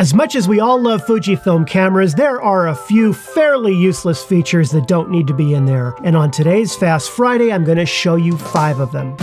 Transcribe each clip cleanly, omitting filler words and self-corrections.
As much as we all love Fujifilm cameras, there are a few fairly useless features that don't need to be in there. And on today's Fast Friday, I'm going to show you 5 of them.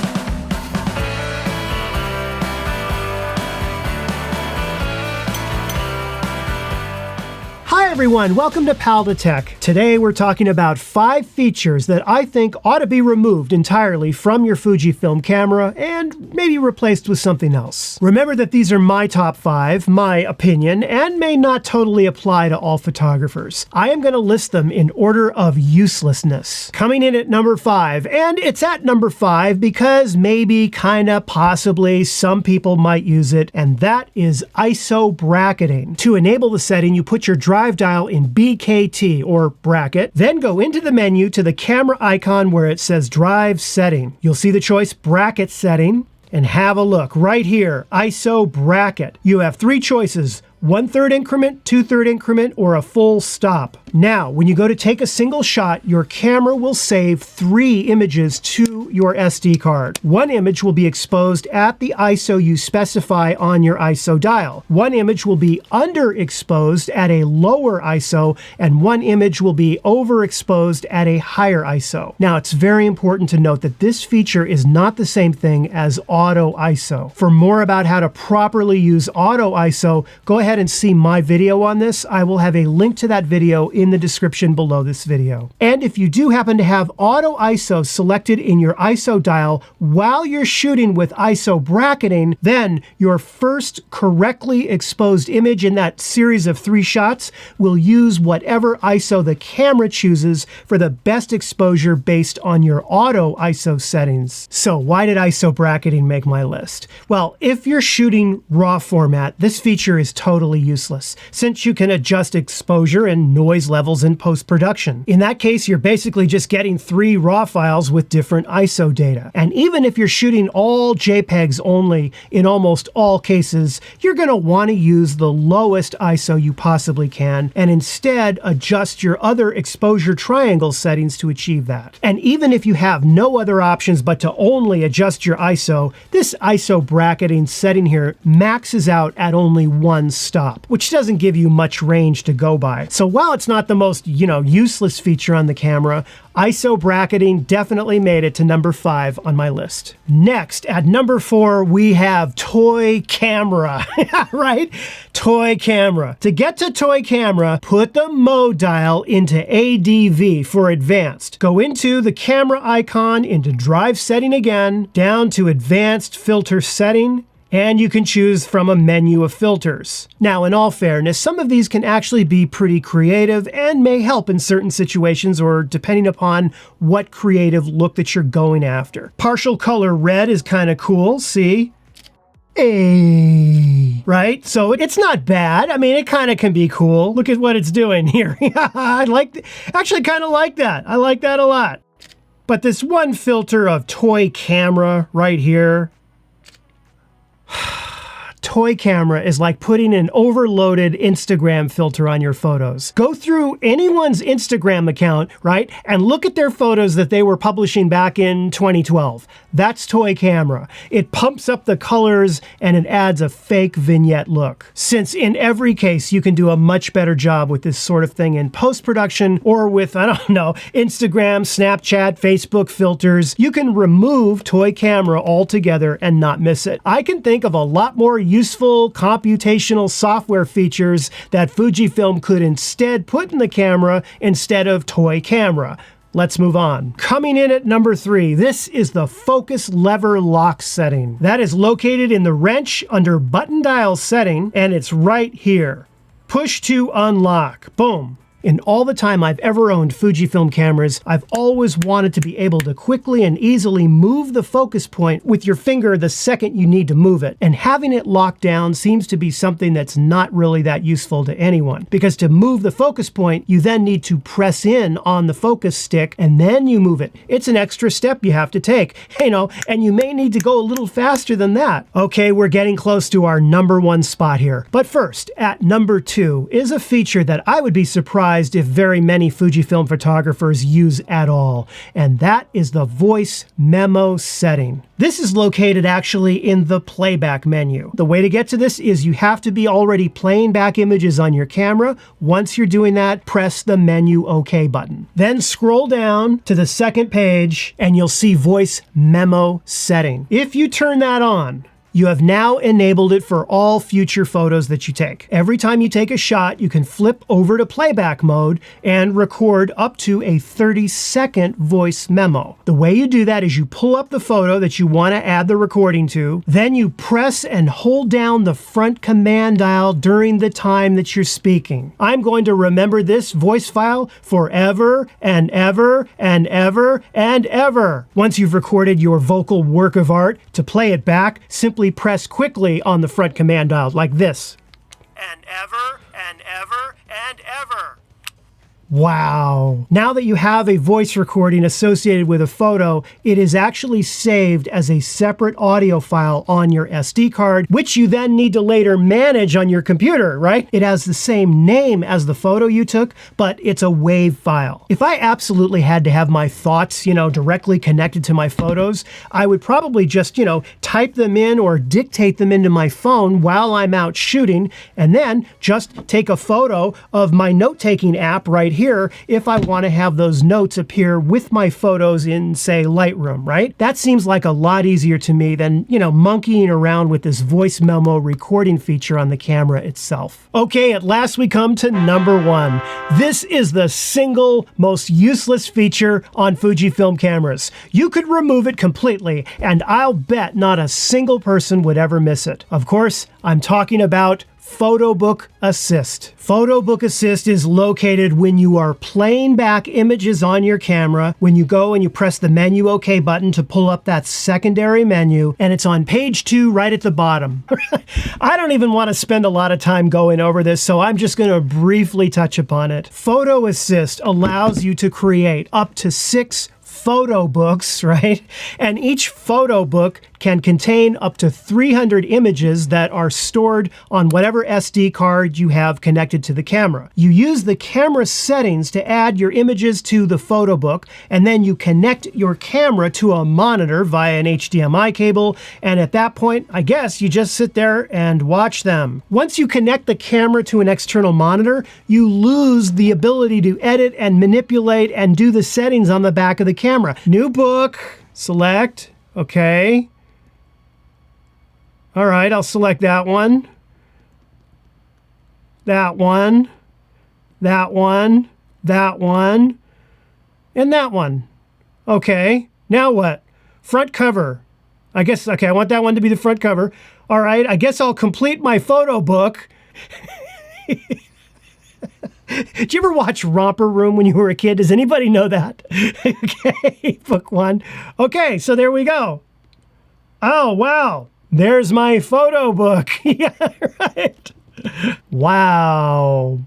Hi everyone, welcome to Pal to Tech. Today we're talking about 5 features that I think ought to be removed entirely from your Fujifilm camera and maybe replaced with something else. Remember that these are my top 5, my opinion, and may not totally apply to all photographers. I am going to list them in order of uselessness. Coming in at number 5, and it's at number 5 because maybe, kinda, possibly, some people might use it, and that is ISO bracketing. To enable the setting, you put your drive dial in BKT or bracket, then go into the menu to the camera icon where it says drive setting. You'll see the choice bracket setting and have a look right here, ISO bracket. You have 3 choices: 1/3 increment, 2/3 increment, or a full stop. Now, when you go to take a single shot, your camera will save 3 images to your SD card. 1 image will be exposed at the ISO you specify on your ISO dial. 1 image will be underexposed at a lower ISO, and 1 image will be overexposed at a higher ISO. Now, it's very important to note that this feature is not the same thing as auto ISO. For more about how to properly use auto ISO, go ahead and see my video on this. I will have a link to that video in the description below this video. And if you do happen to have auto ISO selected in your ISO dial while you're shooting with ISO bracketing, then your first correctly exposed image in that series of 3 shots will use whatever ISO the camera chooses for the best exposure based on your auto ISO settings. So why did ISO bracketing make my list? Well, if you're shooting RAW format, this feature is totally useless, since you can adjust exposure and noise levels in post-production. In that case, you're basically just getting 3 RAW files with different ISO data. And even if you're shooting all JPEGs only, in almost all cases, you're going to want to use the lowest ISO you possibly can, and instead adjust your other exposure triangle settings to achieve that. And even if you have no other options but to only adjust your ISO, this ISO bracketing setting here maxes out at only 1 stop, which doesn't give you much range to go by. So while it's not the most, useless feature on the camera, ISO bracketing definitely made it to number 5 on my list. Next, at number 4, we have toy camera, right? Toy camera. To get to toy camera, put the mode dial into ADV for advanced. Go into the camera icon, into drive setting again, down to advanced filter setting, and you can choose from a menu of filters. Now, in all fairness, some of these can actually be pretty creative and may help in certain situations or depending upon what creative look that you're going after. Partial color red is kind of cool, see? Right? So it's not bad. I mean, it kind of can be cool. Look at what it's doing here. Actually kind of like that. I like that a lot. But this one filter of toy camera right here, toy camera is like putting an overloaded Instagram filter on your photos. Go through anyone's Instagram account, right, and look at their photos that they were publishing back in 2012. That's toy camera. It pumps up the colors and it adds a fake vignette look. Since in every case you can do a much better job with this sort of thing in post-production or with, Instagram, Snapchat, Facebook filters, you can remove toy camera altogether and not miss it. I can think of a lot more useful computational software features that Fujifilm could instead put in the camera instead of toy camera. Let's move on. Coming in at number 3, this is the focus lever lock setting. That is located in the wrench under button dial setting, and it's right here. Push to unlock. Boom. In all the time I've ever owned Fujifilm cameras, I've always wanted to be able to quickly and easily move the focus point with your finger the second you need to move it. And having it locked down seems to be something that's not really that useful to anyone. Because to move the focus point, you then need to press in on the focus stick and then you move it. It's an extra step you have to take, and you may need to go a little faster than that. Okay, we're getting close to our number 1 spot here. But first, at number 2 is a feature that I would be surprised surprised if very many Fujifilm photographers use at all, and that is the voice memo setting. This is located actually in the playback menu. The way to get to this is you have to be already playing back images on your camera. Once you're doing that, press the menu OK button. Then scroll down to the second page and you'll see voice memo setting. If you turn that on, you have now enabled it for all future photos that you take. Every time you take a shot, you can flip over to playback mode and record up to a 30-second voice memo. The way you do that is you pull up the photo that you want to add the recording to, then you press and hold down the front command dial during the time that you're speaking. I'm going to remember this voice file forever and ever and ever and ever. Once you've recorded your vocal work of art, to play it back, simply press quickly on the front command dial like this. And ever and ever and ever. Wow. Now that you have a voice recording associated with a photo, it is actually saved as a separate audio file on your SD card, which you then need to later manage on your computer, right? It has the same name as the photo you took, but it's a WAV file. If I absolutely had to have my thoughts, directly connected to my photos, I would probably just, type them in or dictate them into my phone while I'm out shooting, and then just take a photo of my note-taking app right here if I want to have those notes appear with my photos in, say, Lightroom, right? That seems like a lot easier to me than, monkeying around with this voice memo recording feature on the camera itself. Okay, at last we come to number one. This is the single most useless feature on Fujifilm cameras. You could remove it completely, and I'll bet not a single person would ever miss it. Of course, I'm talking about Photobook Assist. Photobook Assist is located when you are playing back images on your camera, when you go and you press the menu OK button to pull up that secondary menu, and it's on page 2 right at the bottom. I don't even want to spend a lot of time going over this, so I'm just going to briefly touch upon it. Photo Assist allows you to create up to 6 photo books, right? And each photo book can contain up to 300 images that are stored on whatever SD card you have connected to the camera. You use the camera settings to add your images to the photo book, and then you connect your camera to a monitor via an HDMI cable, and at that point, I guess you just sit there and watch them. Once you connect the camera to an external monitor, you lose the ability to edit and manipulate and do the settings on the back of the camera. New book, select, okay. All right, I'll select that one, that one, that one, that one, and that one. Okay, now what? Front cover. I guess, okay, I want that one to be the front cover. All right, I guess I'll complete my photo book. Did you ever watch Romper Room when you were a kid? Does anybody know that? Okay, book 1. Okay, so there we go. Oh, wow. There's my photo book. Yeah, right. Wow.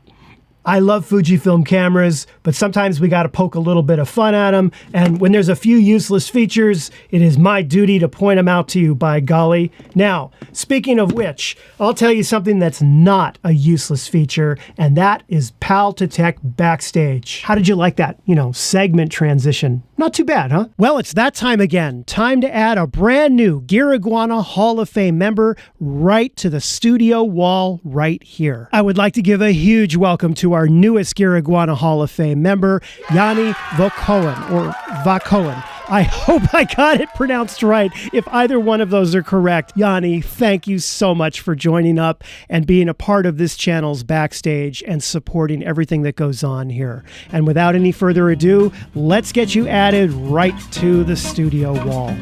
I love Fujifilm cameras, but sometimes we got to poke a little bit of fun at them. And when there's a few useless features, it is my duty to point them out to you, by golly. Now, speaking of which, I'll tell you something that's not a useless feature, and that is Pal to Tech Backstage. How did you like that, segment transition? Not too bad, huh? Well, it's that time again. Time to add a brand new Geariguana Hall of Fame member right to the studio wall right here. I would like to give a huge welcome to our newest Geariguana Hall of Fame member, Yanni Vakohen. I hope I got it pronounced right. If either one of those are correct, Yanni, thank you so much for joining up and being a part of this channel's backstage and supporting everything that goes on here. And without any further ado, let's get you added right to the studio wall.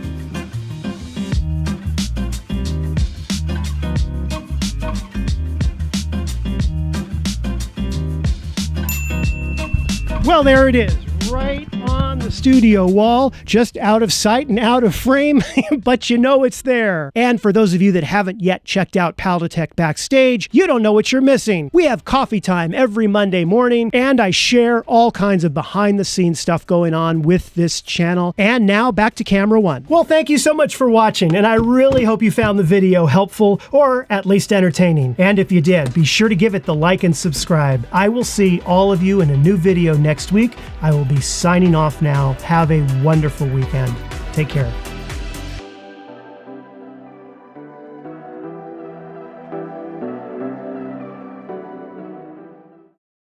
Well, there it is, right on the the studio wall, just out of sight and out of frame, but you know it's there. And for those of you that haven't yet checked out Paldotech Backstage, you don't know what you're missing. We have coffee time every Monday morning, and I share all kinds of behind-the-scenes stuff going on with this channel. And now back to camera one. Well, thank you so much for watching, and I really hope you found the video helpful or at least entertaining. And if you did, be sure to give it the like and subscribe. I will see all of you in a new video next week. I will be signing off now. Have a wonderful weekend. Take care.